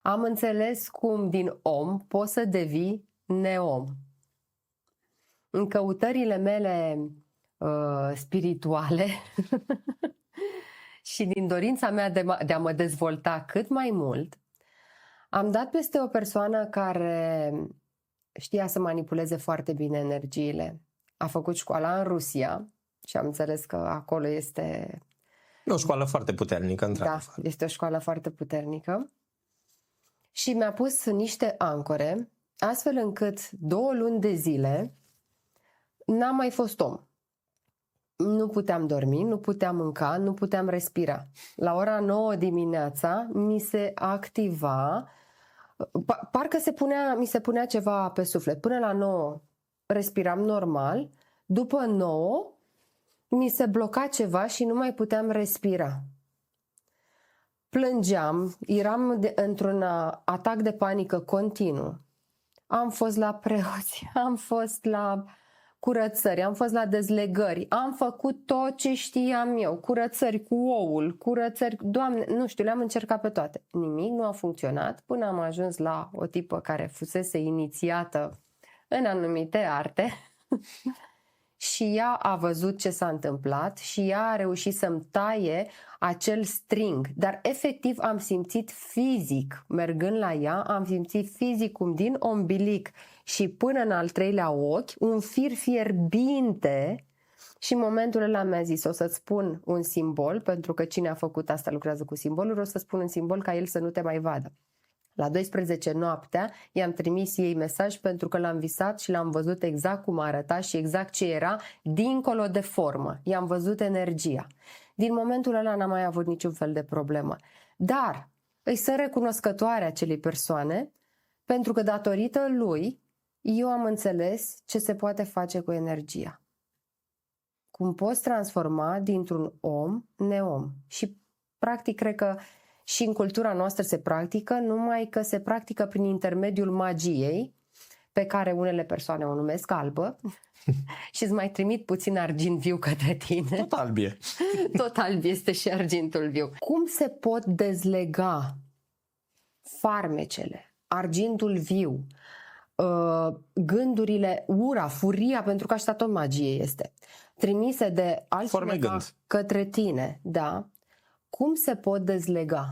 Am înțeles cum din om poți să devii neom. În căutările mele spirituale și din dorința mea de a mă dezvolta cât mai mult, am dat peste o persoană care știa să manipuleze foarte bine energiile. A făcut școala în Rusia și am înțeles că acolo este... E o școală foarte puternică, într-adevăr. Da, este o școală foarte puternică. Și mi-a pus niște ancore, astfel încât 2 luni de zile n-am mai fost om. Nu puteam dormi, nu puteam mânca, nu puteam respira. La ora 9 dimineața mi se activa, parcă mi se punea ceva pe suflet. Până la 9 respiram normal, după 9 mi se bloca ceva și nu mai puteam respira. Plângeam, eram într-un atac de panică continuu. Am fost la preoți, am fost la curățări, am fost la dezlegări, am făcut tot ce știam eu, curățări cu oul, curățări, Doamne, nu știu, le-am încercat pe toate. Nimic nu a funcționat până am ajuns la o tipă care fusese inițiată în anumite arte și ea a văzut ce s-a întâmplat și ea a reușit să-mi taie acel string, dar efectiv am simțit fizic, mergând la ea, am simțit fizic cum din ombilic și până în al 3-lea ochi, un fir fierbinte. Și în momentul ăla mi-a zis, o să-ți spun un simbol, pentru că cine a făcut asta lucrează cu simboluri, o să spun un simbol ca el să nu te mai vadă. La 12 noaptea i-am trimis ei mesaj pentru că l-am visat și l-am văzut exact cum arăta și exact ce era dincolo de formă. I-am văzut energia. Din momentul ăla n-am mai avut niciun fel de problemă. Dar îi sunt recunoscătoare acelei persoane pentru că datorită lui eu am înțeles ce se poate face cu energia. Cum poți transforma dintr-un om neom. Și practic cred că și în cultura noastră se practică, numai că se practică prin intermediul magiei, pe care unele persoane o numesc albă, și îți mai trimit puțin argint viu către tine. Tot albie. Tot alb este și argintul viu. Cum se pot dezlega farmecele, argintul viu, gândurile, ura, furia, pentru că așa tot magie este, trimise de altcineva către tine, da? Cum se pot dezlega?